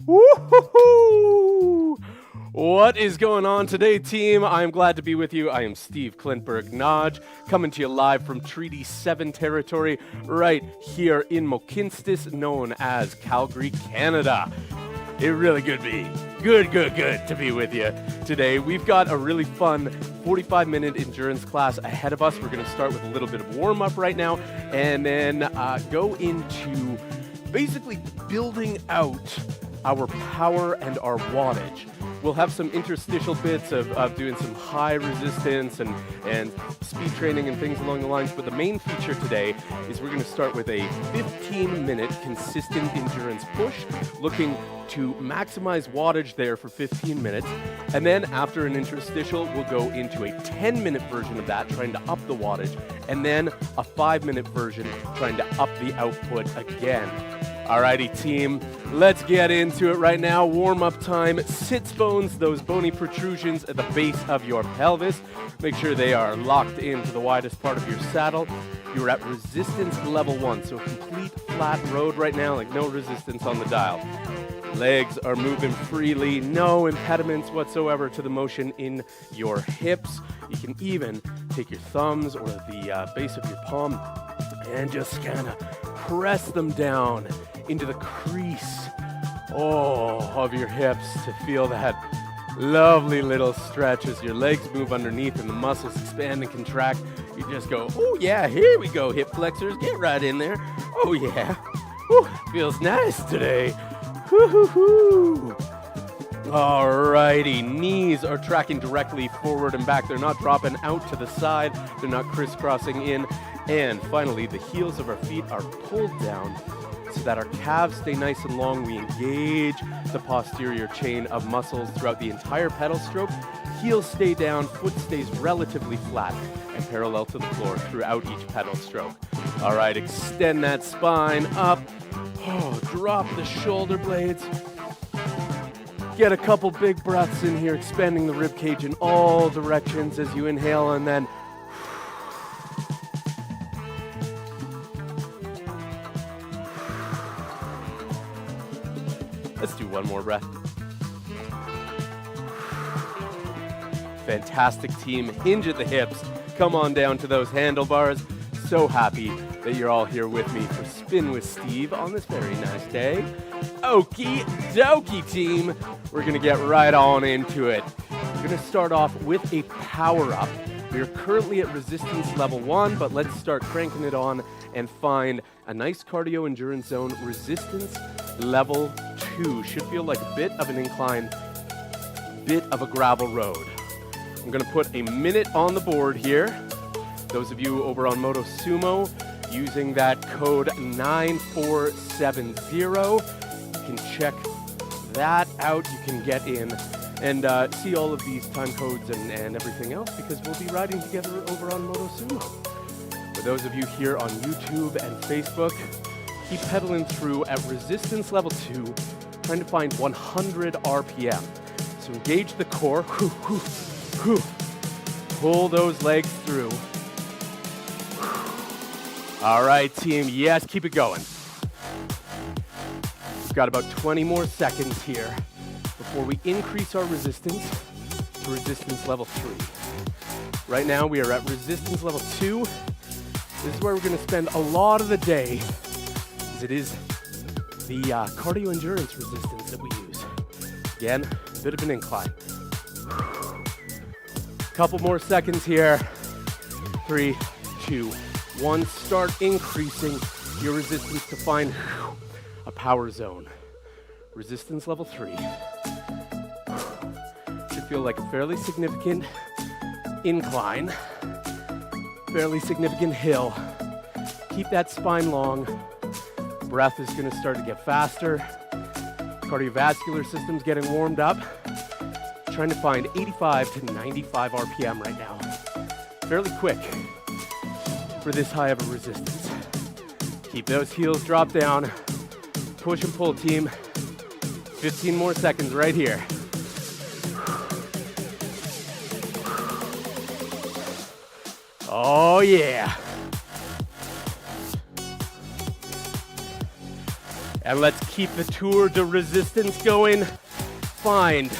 Woo-hoo-hoo! What is going on today, team? I am glad to be with you. I am Steve Klintberg-Nodge, coming to you live from Treaty 7 territory, right here in Mohkinstsis, known as Calgary, Canada. It really could be good to be with you today. We've got a really fun 45-minute endurance class ahead of us. We're going to start with a little bit of warm-up right now, and then go into basically building out our power and our wattage. We'll have some interstitial bits of doing some high resistance and speed training and things along the lines, but the main feature today is we're going to start with a 15-minute consistent endurance push, looking to maximize wattage there for 15 minutes, and then after an interstitial, we'll go into a 10-minute version of that, trying to up the wattage, and then a 5-minute version, trying to up the output again. Alrighty, team, let's get into it right now. Warm-up time. Sits bones, those bony protrusions at the base of your pelvis. Make sure they are locked into the widest part of your saddle. You're at resistance level 1, so complete flat road right now, like no resistance on the dial. Legs are moving freely, no impediments whatsoever to the motion in your hips. You can even take your thumbs or the base of your palm and just kind of press them down into the crease of your hips to feel that lovely little stretch as your legs move underneath and the muscles expand and contract. You just go, oh yeah, here we go, hip flexors, get right in there. Oh yeah, whew, feels nice today. Woo-hoo-hoo. Alrighty, knees are tracking directly forward and back. They're not dropping out to the side. They're not crisscrossing in. And finally, the heels of our feet are pulled down so that our calves stay nice and long. We engage the posterior chain of muscles throughout the entire pedal stroke. Heels stay down, foot stays relatively flat and parallel to the floor throughout each pedal stroke. All right, extend that spine up. Drop the shoulder blades. Get a couple big breaths in here, expanding the rib cage in all directions as you inhale, and then let's do one more breath. Fantastic, team. Hinge at the hips. Come on down to those handlebars. So happy that you're all here with me for Spin with Steve on this very nice day. Okie dokie, team. We're going to get right on into it. We're going to start off with a power-up. We are currently at resistance level 1, but let's start cranking it on and find a nice cardio endurance zone. Resistance level 2. Should feel like a bit of an incline, bit of a gravel road. I'm going to put a minute on the board here. Those of you over on Moto Sumo, using that code 9470, you can check that out. You can get in and see all of these time codes and everything else, because we'll be riding together over on Moto Sumo. For those of you here on YouTube and Facebook, keep pedaling through at resistance level 2, trying to find 100 RPM. So engage the core. Pull those legs through. All right, team. Yes, keep it going. We've got about 20 more seconds here before we increase our resistance to resistance level 3. Right now, we are at resistance level 2. This is where we're going to spend a lot of the day, as it is the cardio endurance resistance that we use. Again, a bit of an incline. Couple more seconds here. 3, 2, 1. Start increasing your resistance to find a power zone. Resistance level 3. Should feel like a fairly significant incline, fairly significant hill. Keep that spine long. Breath is going to start to get faster. Cardiovascular system's getting warmed up. Trying to find 85 to 95 RPM right now. Fairly quick for this high of a resistance. Keep those heels dropped down. Push and pull, team. 15 more seconds right here. Oh yeah. And let's keep the Tour de Resistance going. Find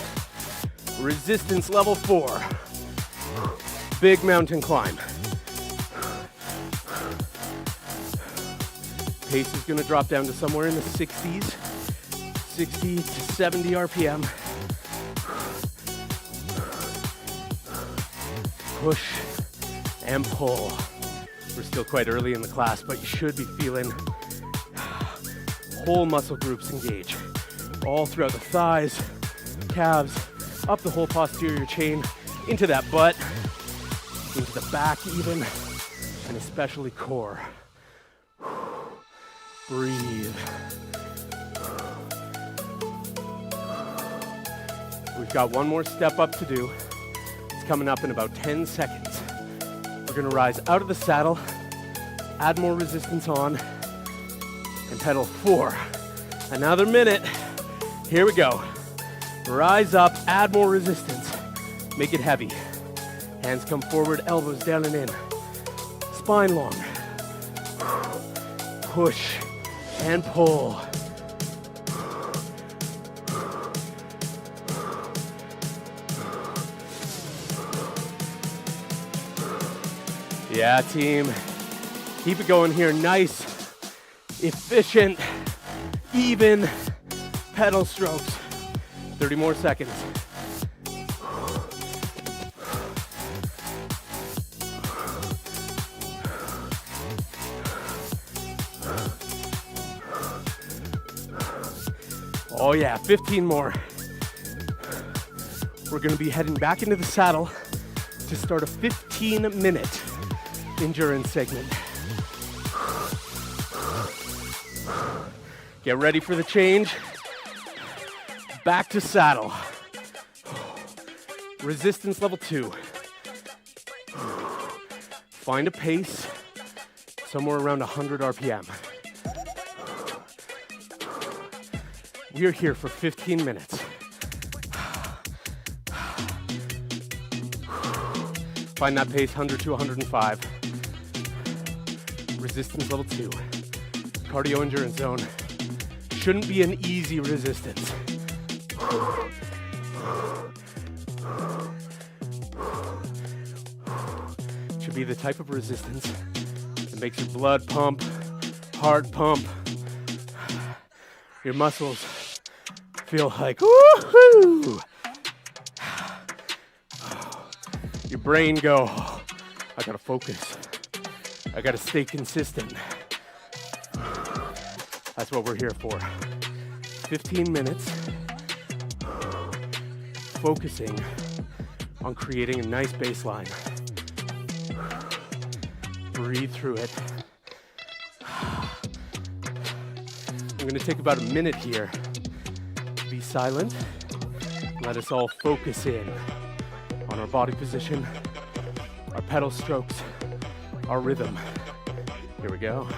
resistance level 4. Big mountain climb. Pace is gonna drop down to somewhere in the 60s, 60 to 70 RPM. Push and pull. We're still quite early in the class, but you should be feeling whole muscle groups engage. All throughout the thighs, calves, up the whole posterior chain, into that butt, into the back even, and especially core. Breathe. We've got one more step up to do. It's coming up in about 10 seconds. We're gonna rise out of the saddle, add more resistance on, and pedal 4. Another minute. Here we go. Rise up, add more resistance. Make it heavy. Hands come forward, elbows down and in. Spine long. Push and pull. Yeah, team. Keep it going here. Nice, efficient, even pedal strokes. 30 more seconds. Oh yeah, 15 more. We're gonna be heading back into the saddle to start a 15-minute endurance segment. Get ready for the change. Back to saddle. Resistance level 2. Find a pace somewhere around 100 RPM. We are here for 15 minutes. Find that pace, 100 to 105. Resistance level 2. Cardio endurance zone. Shouldn't be an easy resistance. Should be the type of resistance that makes your blood pump, heart pump, your muscles feel like woohoo! Your brain go, I gotta focus. I gotta stay consistent. That's what we're here for. 15 minutes focusing on creating a nice baseline. Breathe through it. I'm gonna take about a minute here. Be silent. Let us all focus in on our body position, our pedal strokes, our rhythm. Here we go.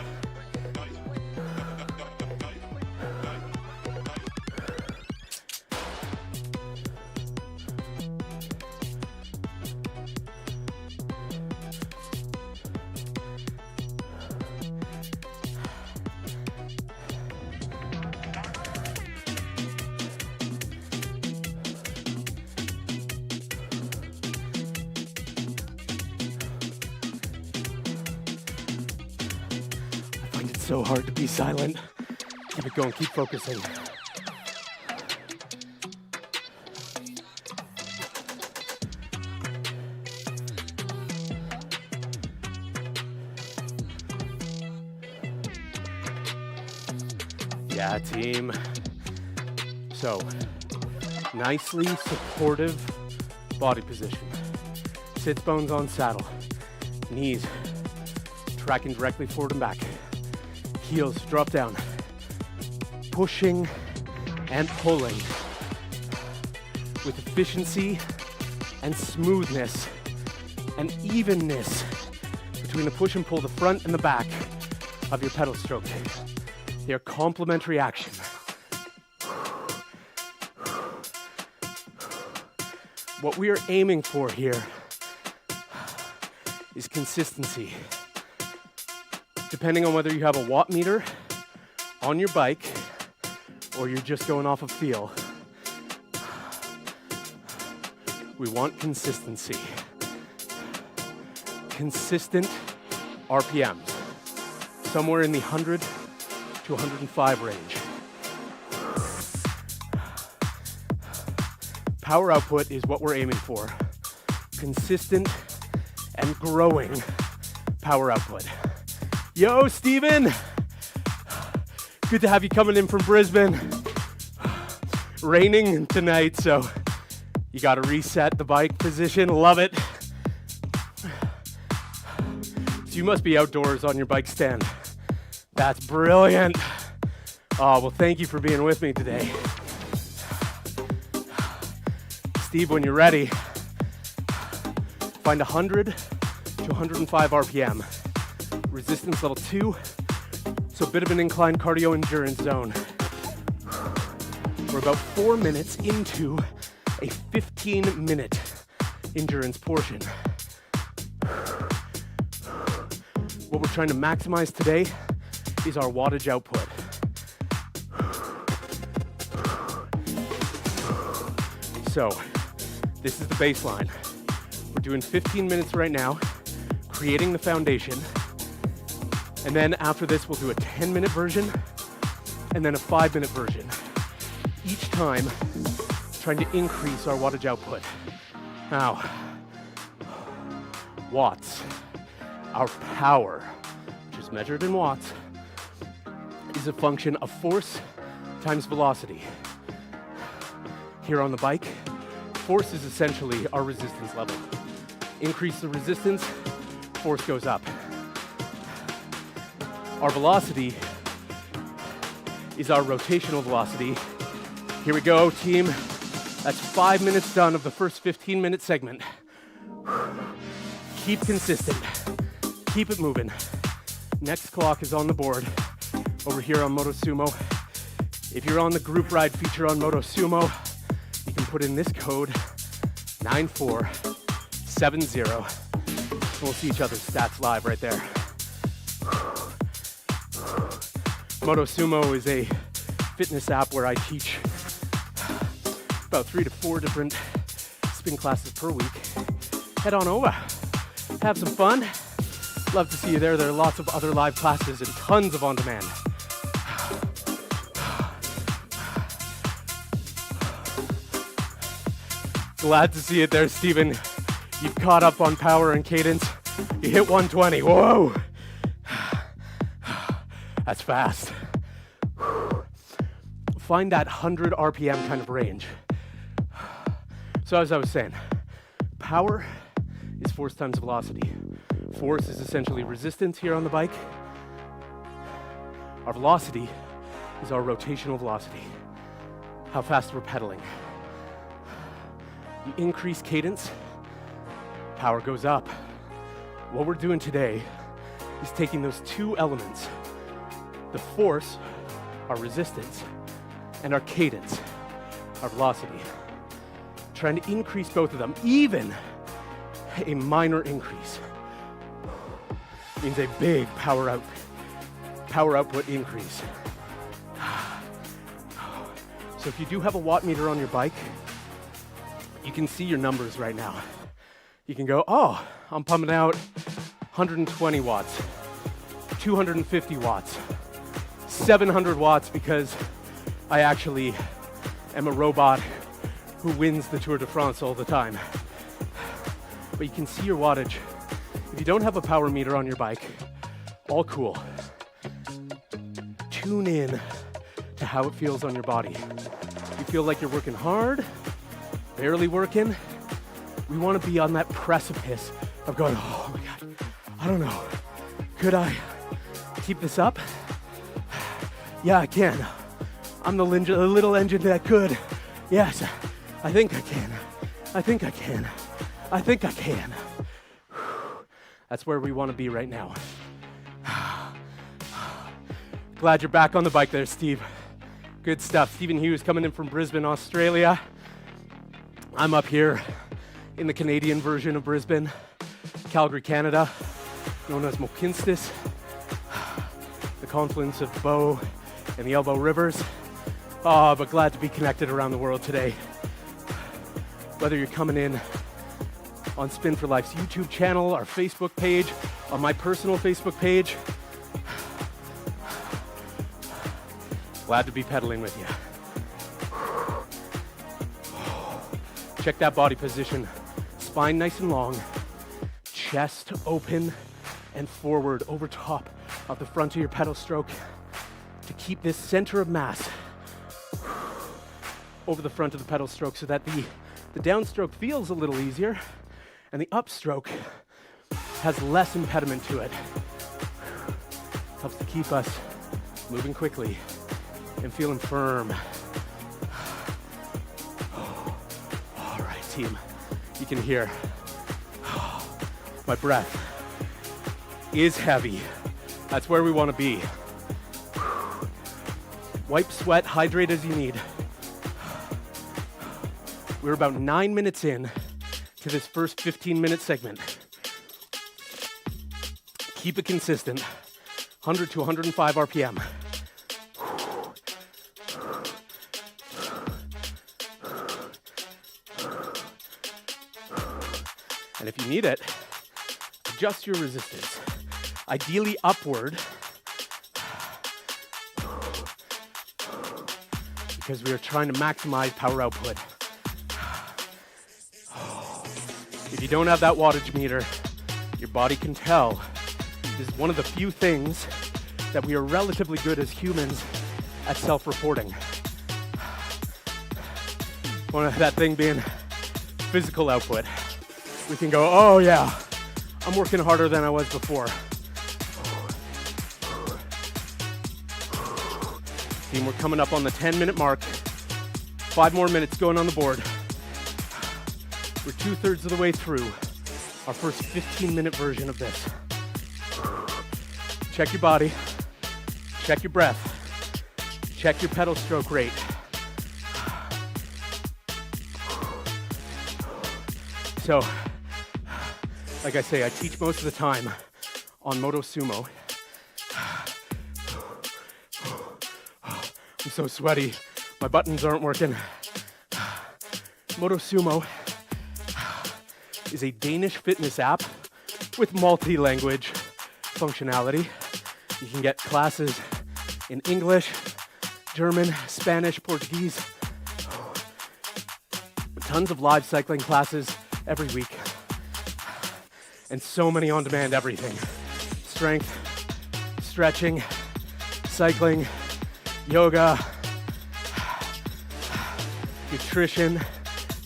So hard to be silent. Keep it going, keep focusing. Yeah, team. So, nicely supportive body position. Sits bones on saddle. Knees tracking directly forward and back. Heels drop down, pushing and pulling with efficiency and smoothness and evenness between the push and pull, the front and the back of your pedal stroke. They are complementary action. What we are aiming for here is consistency. Depending on whether you have a watt meter on your bike or you're just going off of feel. We want consistency. Consistent RPMs, somewhere in the 100 to 105 range. Power output is what we're aiming for. Consistent and growing power output. Yo, Steven! Good to have you coming in from Brisbane. Raining tonight, so you gotta reset the bike position. Love it. So you must be outdoors on your bike stand. That's brilliant. Oh, well, thank you for being with me today. Steve, when you're ready, find 100 to 105 RPM. Resistance level 2, so a bit of an incline cardio endurance zone. We're about 4 minutes into a 15-minute endurance portion. What we're trying to maximize today is our wattage output. So, this is the baseline. We're doing 15 minutes right now, creating the foundation. And then after this, we'll do a 10-minute version and then a 5-minute version. Each time, trying to increase our wattage output. Now, watts, our power, which is measured in watts, is a function of force times velocity. Here on the bike, force is essentially our resistance level. Increase the resistance, force goes up. Our velocity is our rotational velocity. Here we go, team. That's 5 minutes done of the first 15-minute segment. Keep consistent. Keep it moving. Next clock is on the board over here on Moto Sumo. If you're on the group ride feature on Moto Sumo, you can put in this code 9470. We'll see each other's stats live right there. Moto Sumo is a fitness app where I teach about 3 to 4 different spin classes per week. Head on over, have some fun. Love to see you there. There are lots of other live classes and tons of on-demand. Glad to see it there, Steven. You've caught up on power and cadence. You hit 120, whoa! That's fast. Find that 100 RPM kind of range. So as I was saying, power is force times velocity. Force is essentially resistance here on the bike. Our velocity is our rotational velocity. How fast we're pedaling. You increase cadence, power goes up. What we're doing today is taking those two elements, the force, our resistance, and our cadence, our velocity. Trying to increase both of them, even a minor increase means a big power output increase. So if you do have a watt meter on your bike, you can see your numbers right now. You can go, oh, I'm pumping out 120 watts, 250 watts, 700 watts because I actually am a robot who wins the Tour de France all the time. But you can see your wattage. If you don't have a power meter on your bike, all cool. Tune in to how it feels on your body. You feel like you're working hard, barely working. We want to be on that precipice of going, oh my God, I don't know. Could I keep this up? Yeah, I can. I'm the little engine that could. Yes, I think I can. I think I can. I think I can. That's where we want to be right now. Glad you're back on the bike there, Steve. Good stuff. Stephen Hughes coming in from Brisbane, Australia. I'm up here in the Canadian version of Brisbane, Calgary, Canada, known as Mohkinstsis, the confluence of the Bow and the Elbow Rivers. But glad to be connected around the world today. Whether you're coming in on Spin for Life's YouTube channel, our Facebook page, on my personal Facebook page, glad to be pedaling with you. Check that body position. Spine nice and long, chest open and forward over top of the front of your pedal stroke to keep this center of mass over the front of the pedal stroke so that the downstroke feels a little easier and the upstroke has less impediment to it. Helps to keep us moving quickly and feeling firm. All right, team. You can hear my breath is heavy. That's where we want to be. Wipe sweat, hydrate as you need. We're about 9 minutes in to this first 15-minute segment. Keep it consistent, 100 to 105 RPM. And if you need it, adjust your resistance, ideally upward, because we are trying to maximize power output. If you don't have that wattage meter, your body can tell. This is one of the few things that we are relatively good as humans at self-reporting. One of that thing being physical output. We can go, oh yeah, I'm working harder than I was before. Team, we're coming up on the 10-minute mark. 5 more minutes going on the board. We're 2/3 of the way through our first 15-minute version of this. Check your body, check your breath, check your pedal stroke rate. So, like I say, I teach most of the time on Moto Sumo. I'm so sweaty, my buttons aren't working. Moto Sumo is a Danish fitness app with multi-language functionality. You can get classes in English, German, Spanish, Portuguese. Tons of live cycling classes every week. And so many on-demand everything. Strength, stretching, cycling, yoga, nutrition,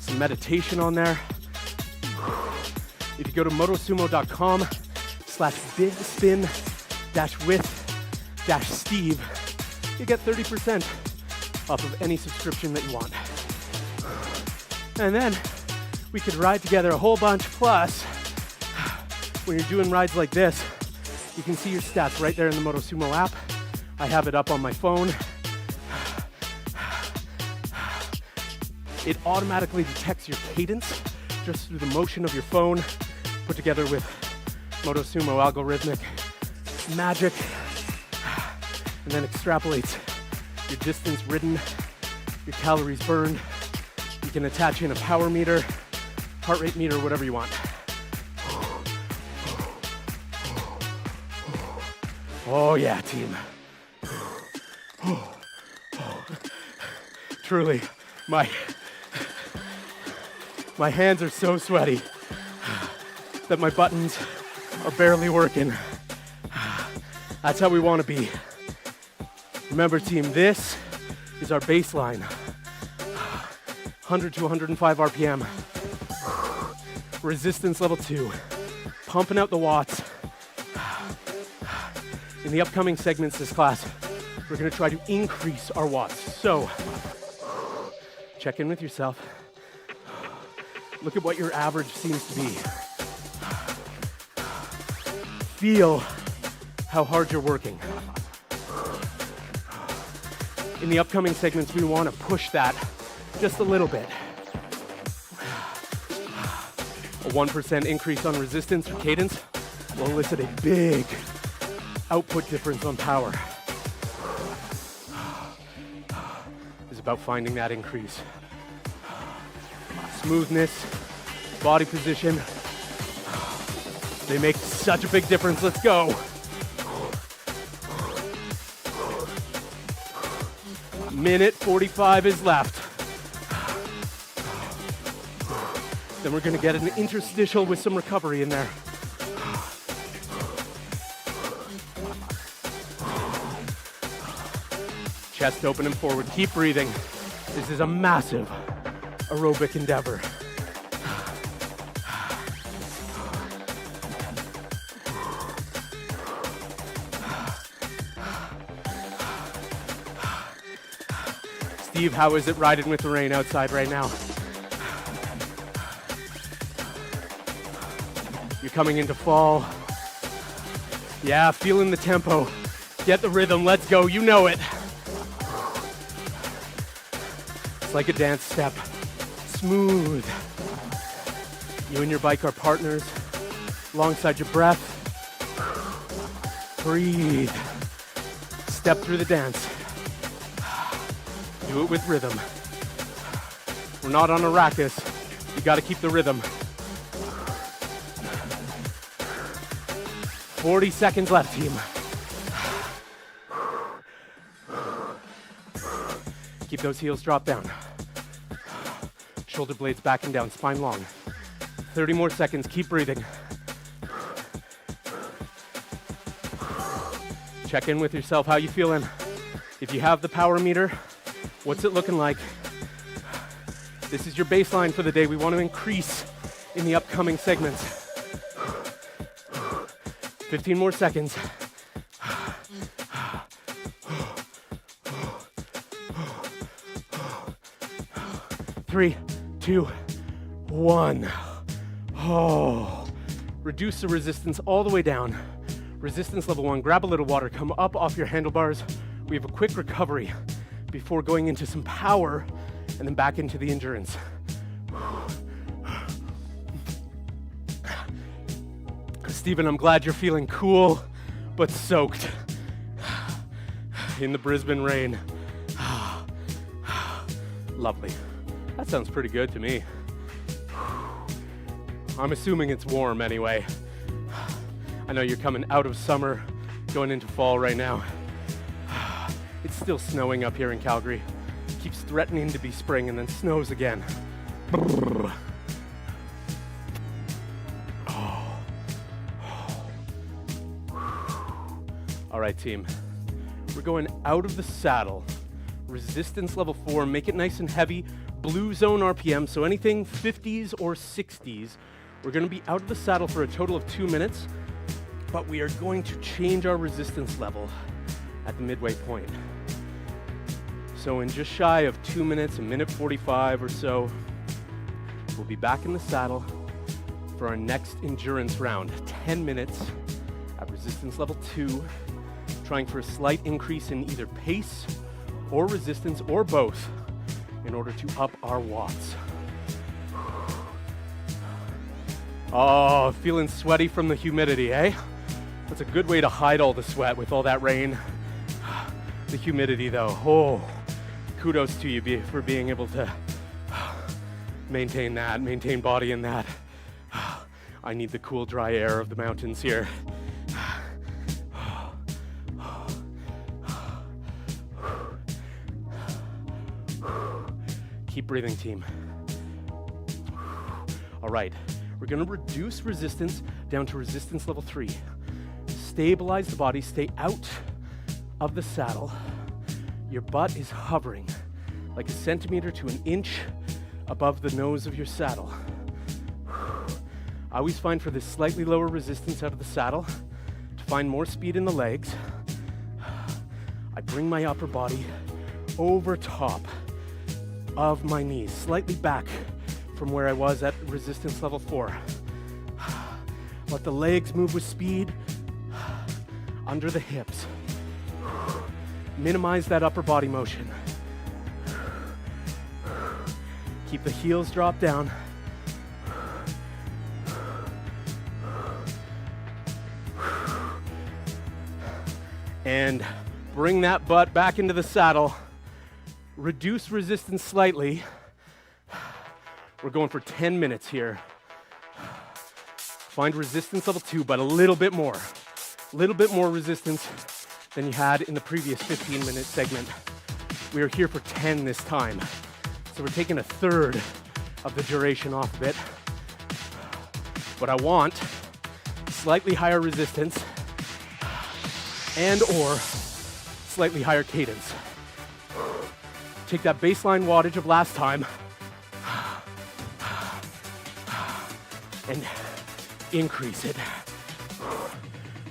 some meditation on there. If you go to motosumo.com/bigspin-with-steve, you get 30% off of any subscription that you want. And then we could ride together a whole bunch. Plus, when you're doing rides like this, you can see your stats right there in the Moto Sumo app. I have it up on my phone. It automatically detects your cadence just through the motion of your phone, put together with Moto Sumo algorithmic magic, and then extrapolates your distance ridden, your calories burned. You can attach in a power meter, heart rate meter, whatever you want. Oh yeah, team. Truly, my hands are so sweaty that my buttons are barely working. That's how we want to be. Remember, team, this is our baseline. 100 to 105 RPM. Resistance level 2. Pumping out the watts. In the upcoming segments of this class, we're going to try to increase our watts. So, check in with yourself. Look at what your average seems to be. Feel how hard you're working. In the upcoming segments, we want to push that just a little bit. A 1% increase on resistance or cadence will elicit a big output difference on power. This about finding that increase. Smoothness, body position, they make such a big difference. Let's go. Minute 45 is left. Then we're gonna get an interstitial with some recovery in there. Chest open and forward, keep breathing. This is a massive aerobic endeavor. Steve, how is it riding with the rain outside right now? You're coming into fall. Yeah, feeling the tempo. Get the rhythm, let's go, you know it. It's like a dance step, smooth. You and your bike are partners, alongside your breath. Breathe. Step through the dance. Do it with rhythm. We're not on a racket. You gotta keep the rhythm. 40 seconds left, team. Keep those heels dropped down. Shoulder blades back and down, spine long. 30 more seconds, keep breathing. Check in with yourself, how you feeling? If you have the power meter, what's it looking like? This is your baseline for the day. We want to increase in the upcoming segments. 15 more seconds. 3, 2, 1. Oh. Reduce the resistance all the way down. Resistance level 1. Grab a little water. Come up off your handlebars. We have a quick recovery before going into some power and then back into the endurance. Stephen, I'm glad you're feeling cool, but soaked in the Brisbane rain. Lovely. That sounds pretty good to me. I'm assuming it's warm anyway. I know you're coming out of summer, going into fall right now. It's still snowing up here in Calgary. Keeps threatening to be spring and then snows again. All right, team. We're going out of the saddle. Resistance level 4, make it nice and heavy. Blue zone RPM, so anything 50s or 60s. We're gonna be out of the saddle for a total of 2 minutes, but we are going to change our resistance level at the midway point. So in just shy of 2 minutes, a minute 45 or so, we'll be back in the saddle for our next endurance round. 10 minutes at resistance level 2, trying for a slight increase in either pace or resistance or both in order to up our watts. Oh, feeling sweaty from the humidity, eh? That's a good way to hide all the sweat with all that rain. The humidity though, oh, kudos to you for being able to maintain body in that. I need the cool, dry air of the mountains here. Keep breathing, team. All right, we're gonna reduce resistance down to resistance level 3. Stabilize the body, stay out of the saddle. Your butt is hovering like a centimeter to an inch above the nose of your saddle. I always find for this slightly lower resistance out of the saddle, to find more speed in the legs, I bring my upper body over top of my knees, slightly back from where I was at resistance level 4. Let the legs move with speed under the hips. Minimize that upper body motion. Keep the heels dropped down. And bring that butt back into the saddle. reduce resistance slightly. We're going for 10 minutes here. Find resistance level 2, but a little bit more. A little bit more resistance than you had in the previous 15-minute segment. We are here for 10 this time. So we're taking a third of the duration off a bit. But I want slightly higher resistance and or slightly higher cadence. Take that baseline wattage of last time and increase it.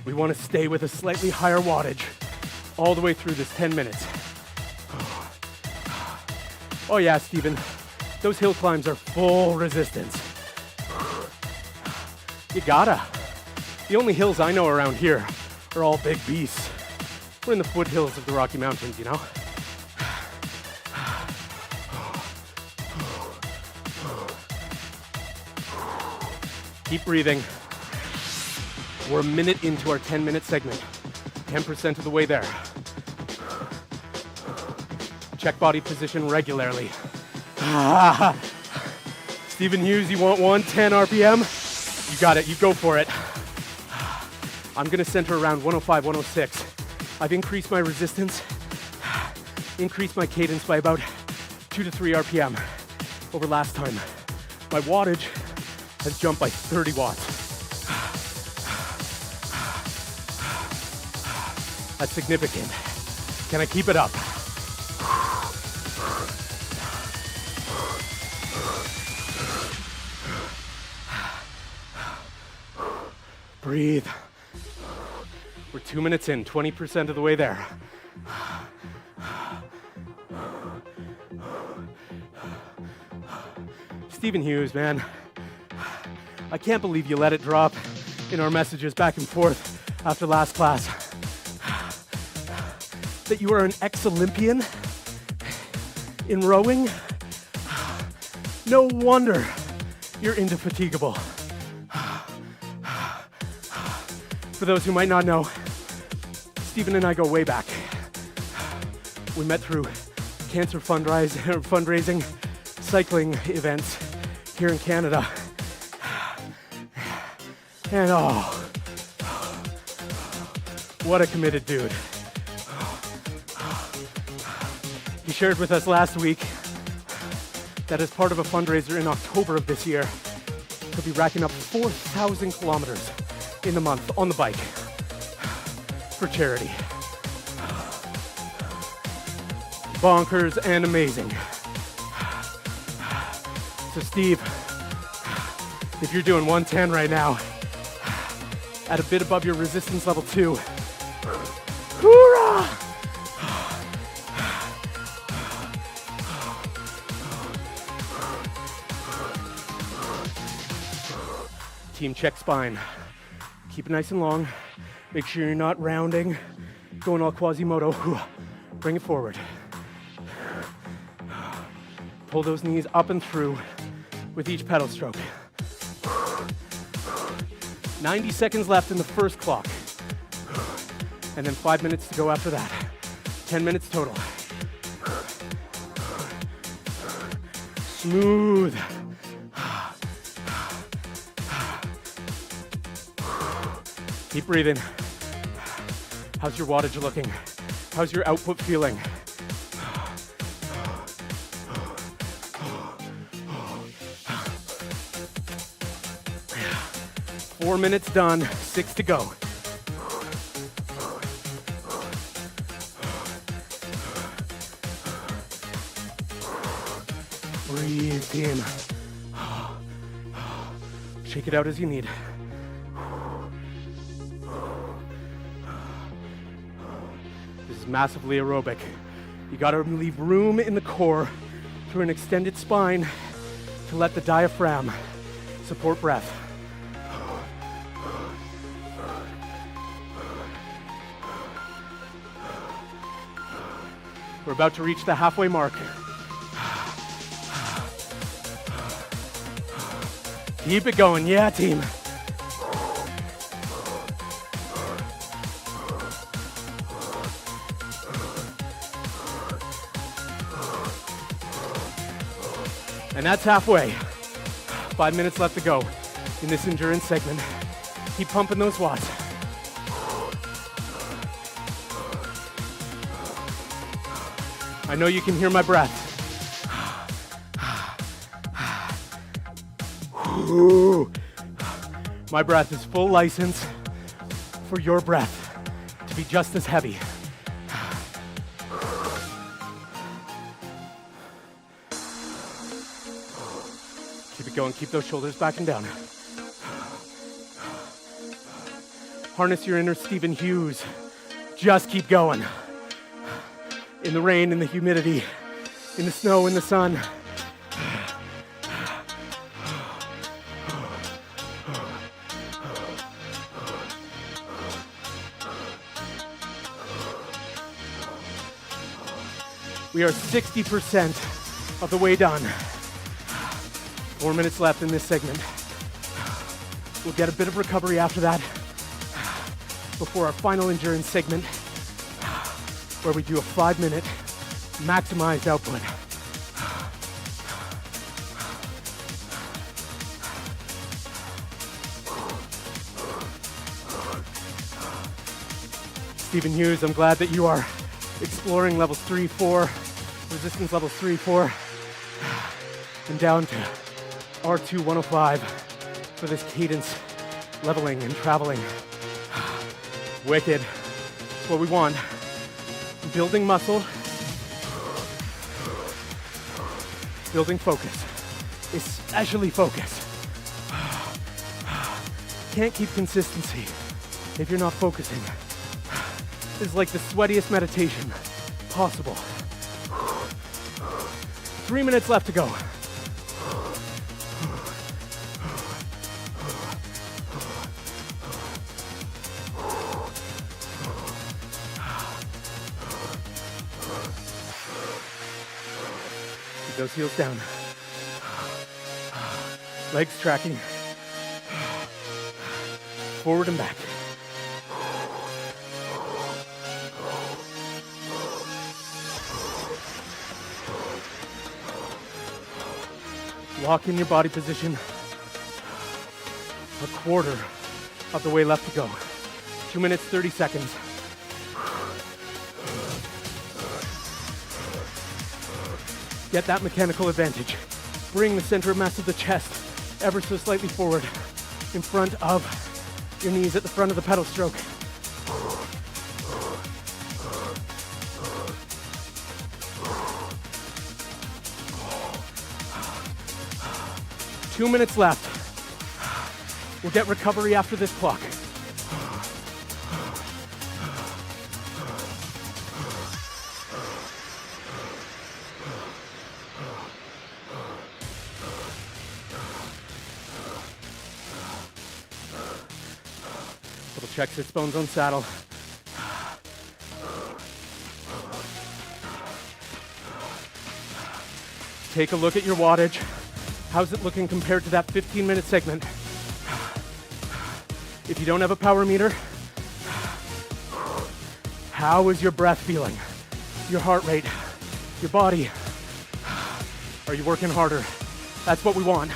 We want to stay with a slightly higher wattage all the way through this 10 minutes. Oh yeah, Steven, those hill climbs are full resistance. You gotta. The only hills I know around here are all big beasts. We're in the foothills of the Rocky Mountains, you know? Keep breathing. We're a minute into our 10-minute segment. 10% of the way there. Check body position regularly. Stephen Hughes, you want 110 RPM? You got it, you go for it. I'm gonna center around 105, 106. I've increased my resistance, increased my cadence by about 2 to 3 RPM over last time. My wattage has jumped by 30 watts. That's significant. Can I keep it up? Breathe. We're 2 minutes in, 20% of the way there. Stephen Hughes, man. I can't believe you let it drop in our messages back and forth after last class. That you are an ex-Olympian in rowing. No wonder you're indefatigable. For those who might not know, Stephen and I go way back. We met through cancer fundraising, cycling events here in Canada. And oh, what a committed dude. He shared with us last week that as part of a fundraiser in October of this year, he'll be racking up 4,000 kilometers in a month on the bike for charity. Bonkers and amazing. So Steve, if you're doing 110 right now, at a bit above your resistance level 2, hoorah! Team check spine. Keep it nice and long. Make sure you're not rounding, going all Quasimodo. Bring it forward. Pull those knees up and through with each pedal stroke. 90 seconds left in the first clock. And then 5 minutes to go after that. 10 minutes total. Smooth. Keep breathing. How's your wattage looking? How's your output feeling? 4 minutes done, 6 to go. Breathe, team. Shake it out as you need. This is massively aerobic. You gotta leave room in the core through an extended spine to let the diaphragm support breath. We're about to reach the halfway mark. Keep it going, yeah, team. And that's halfway. 5 minutes left to go in this endurance segment. Keep pumping those watts. I know you can hear my breath. My breath is full license for your breath to be just as heavy. Keep it going, keep those shoulders back and down. Harness your inner Stephen Hughes. Just keep going. In the rain, in the humidity, in the snow, in the sun. We are 60% of the way done. 4 minutes left in this segment. We'll get a bit of recovery after that before our final endurance segment, where we do a 5-minute maximized output. Stephen Hughes, I'm glad that you are exploring levels 3, 4, resistance levels 3, 4, and down to R2 105 for this cadence leveling and traveling. Wicked. That's what we want. Building muscle, building focus, especially focus. Can't keep consistency if you're not focusing. This is like the sweatiest meditation possible. 3 minutes left to go. Keep those heels down. Legs tracking. Forward and back. Lock in your body position. A quarter of the way left to go. 2 minutes, 30 seconds. Get that mechanical advantage. Bring the center of mass of the chest ever so slightly forward in front of your knees at the front of the pedal stroke. Two minutes left. We'll get recovery after this clock. Double check sits bones on saddle. Take a look at your wattage. How's it looking compared to that 15-minute segment? If you don't have a power meter, how is your breath feeling? Your heart rate, your body? Are you working harder? That's what we want.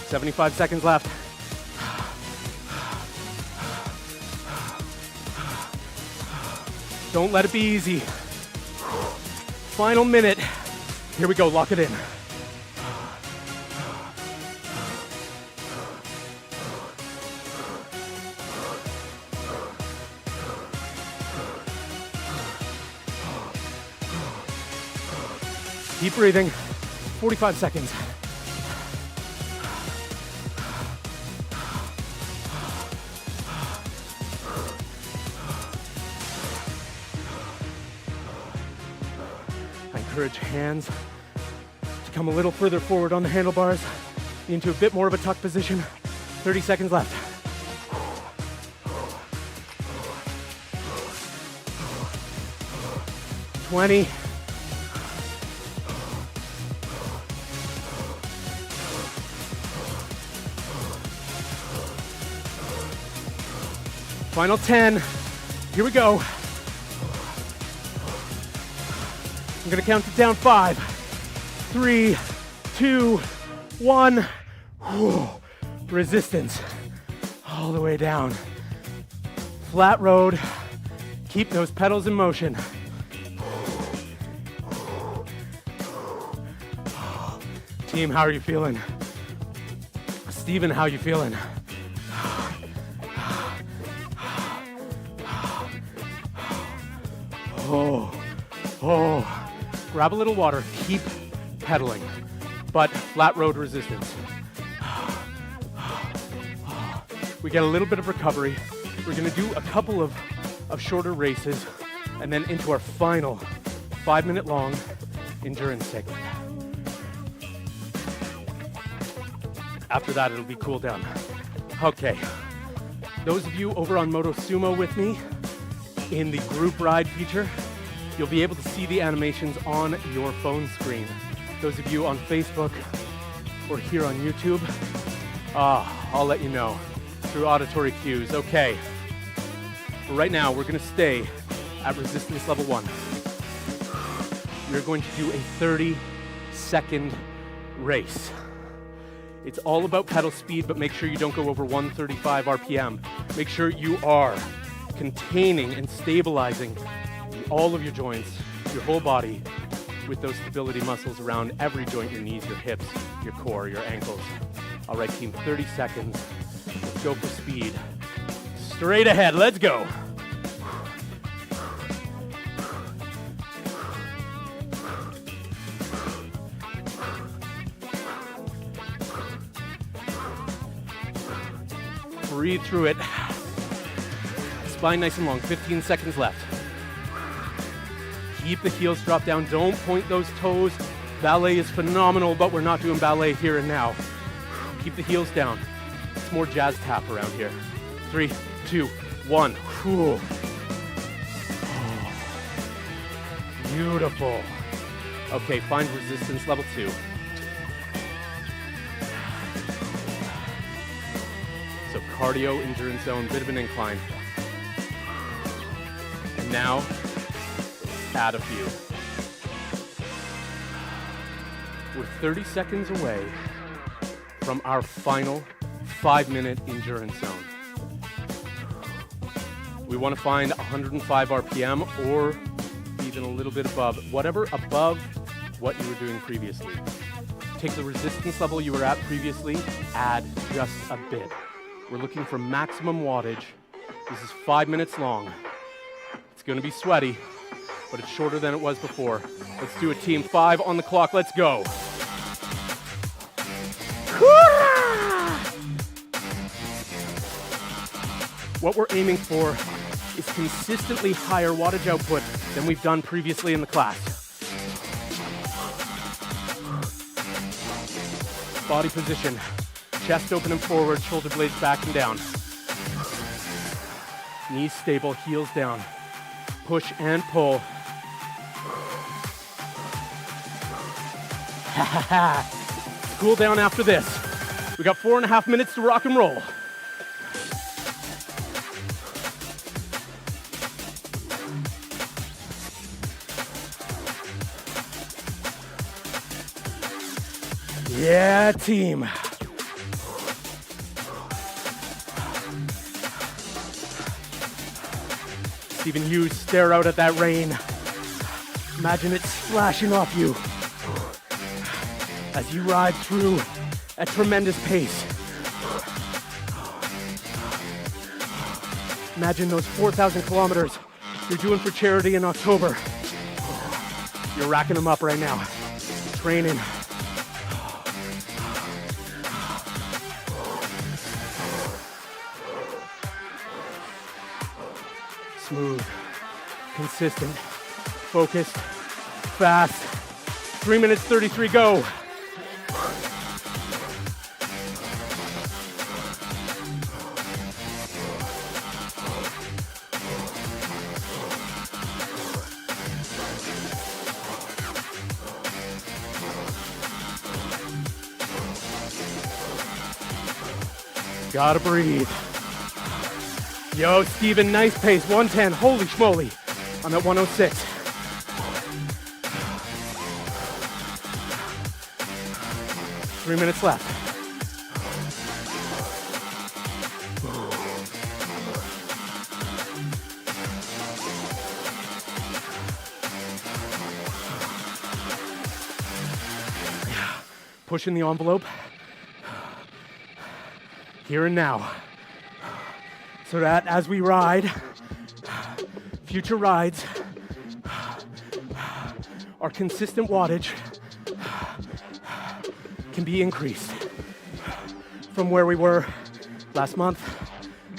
75 seconds left. Don't let it be easy. Final minute. Here we go, lock it in. Keep breathing. 45 seconds. I encourage hands to come a little further forward on the handlebars into a bit more of a tuck position. 30 seconds left. Twenty. Final 10. Here we go. I'm gonna count it down. 5, 3, 2, 1. Whew. Resistance all the way down. Flat road. Keep those pedals in motion. Team, how are you feeling? Steven, how are you feeling? Oh. Grab a little water. Keep pedaling, but flat road resistance. We get a little bit of recovery. We're gonna do a couple of shorter races and then into our final 5-minute long endurance segment. After that, it'll be cool down. Okay, those of you over on Moto Sumo with me in the group ride feature, you'll be able to see the animations on your phone screen. Those of you on Facebook or here on YouTube, I'll let you know through auditory cues. Okay, right now we're gonna stay at resistance level 1. We're going to do a 30-second race. It's all about pedal speed, but make sure you don't go over 135 RPM. Make sure you are containing and stabilizing all of your joints, your whole body, with those stability muscles around every joint, your knees, your hips, your core, your ankles. All right, team, 30 seconds. Let's go for speed. Straight ahead, let's go. Breathe through it. Spine nice and long, 15 seconds left. Keep the heels drop down, don't point those toes. Ballet is phenomenal, but we're not doing ballet here and now. Keep the heels down. It's more jazz tap around here. 3, 2, 1. Whew. Oh, beautiful. Okay, find resistance level 2. So cardio, endurance zone, bit of an incline. And now, add a few. We're 30 seconds away from our final 5-minute endurance zone. We want to find 105 RPM or even a little bit above, whatever above what you were doing previously. Take the resistance level you were at previously, add just a bit. We're looking for maximum wattage. This is 5 minutes long. It's going to be sweaty, but it's shorter than it was before. Let's do it, team. 5 on the clock. Let's go. What we're aiming for is consistently higher wattage output than we've done previously in the class. Body position. Chest open and forward, shoulder blades back and down. Knees stable, heels down. Push and pull. Cool down after this. We got 4.5 minutes to rock and roll. Yeah, team. Stephen Hughes, stare out at that rain. Imagine it splashing off you as you ride through at tremendous pace. Imagine those 4,000 kilometers you're doing for charity in October. You're racking them up right now. Training. Smooth, consistent, focused, fast. 3 minutes 33, go. Gotta breathe. Yo, Steven, nice pace, 110, holy schmoly. I'm at 106. 3 minutes left. Pushing the envelope. Here and now. So that as we ride, future rides, our consistent wattage can be increased from where we were last month,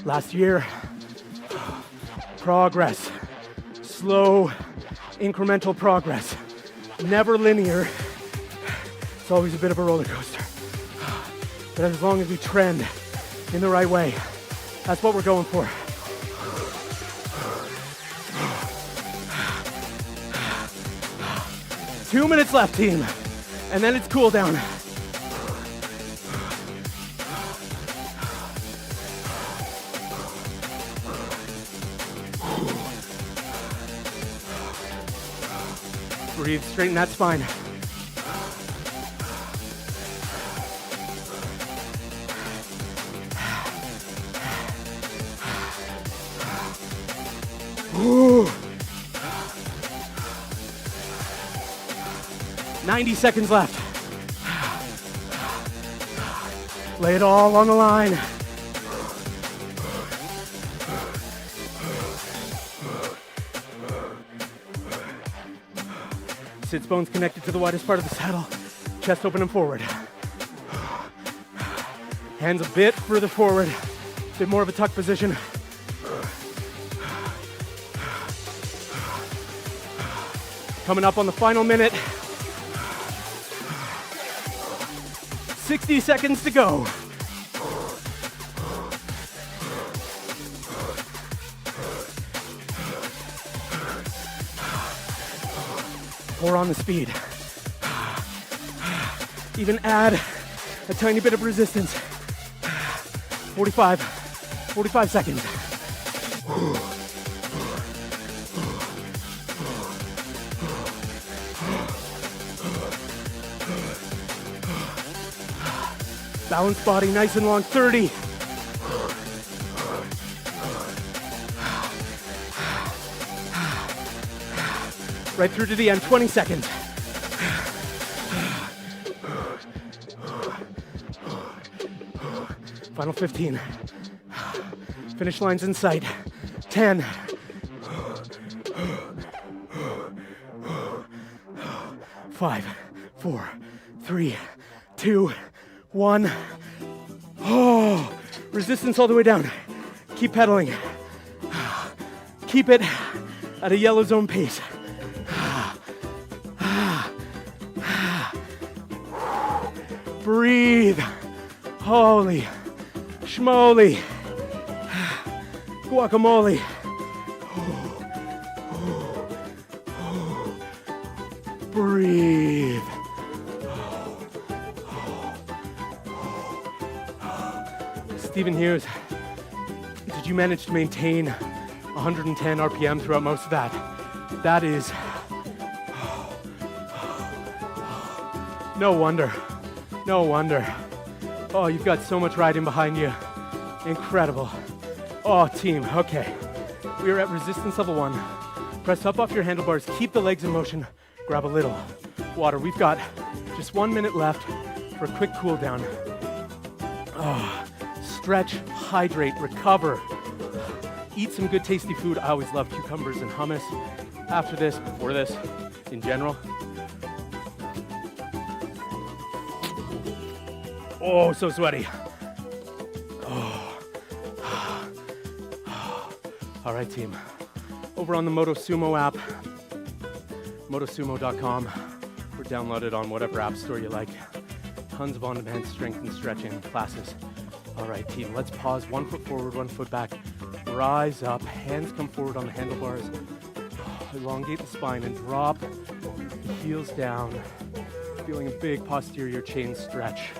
last year. Progress, slow, incremental progress, never linear. It's always a bit of a roller coaster. But as long as we trend in the right way, that's what we're going for. Two minutes left, team. And then it's cool down. Breathe, straighten that spine. Ooh. 90 seconds left. Lay it all on the line. Sits bones connected to the widest part of the saddle. Chest open and forward. Hands a bit further forward. A bit more of a tuck position. Coming up on the final minute. 60 seconds to go. Pour on the speed. Even add a tiny bit of resistance. 45 seconds. Balanced body, nice and long, 30. Right through to the end, 20 seconds. Final 15. Finish line's in sight. 10. 5, 4, 3, 2, 1. Oh, resistance all the way down. Keep pedaling. Keep it at a yellow zone pace. Breathe. Holy schmoly. Guacamole. Breathe. Stephen Hughes, did you manage to maintain 110 RPM throughout most of that? That is... No wonder. No wonder. Oh, you've got so much riding behind you. Incredible. Oh, team, okay. We are at resistance level 1. Press up off your handlebars, keep the legs in motion, grab a little water. We've got just 1 minute left for a quick cool down. Oh, stretch, hydrate, recover. Eat some good tasty food. I always love cucumbers and hummus. After this, before this, in general. Oh, so sweaty. Oh. All right, team. Over on the MotoSumo app, motosumo.com, or download it on whatever app store you like. Tons of on-demand strength and stretching classes. All right, team, let's pause. 1 foot forward, 1 foot back. Rise up, hands come forward on the handlebars. Elongate the spine and drop the heels down. Feeling a big posterior chain stretch.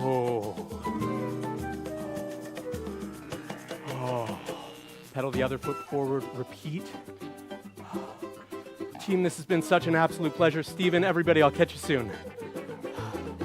Oh. Oh. Pedal the other foot forward, repeat. Team, this has been such an absolute pleasure. Stephen, everybody, I'll catch you soon.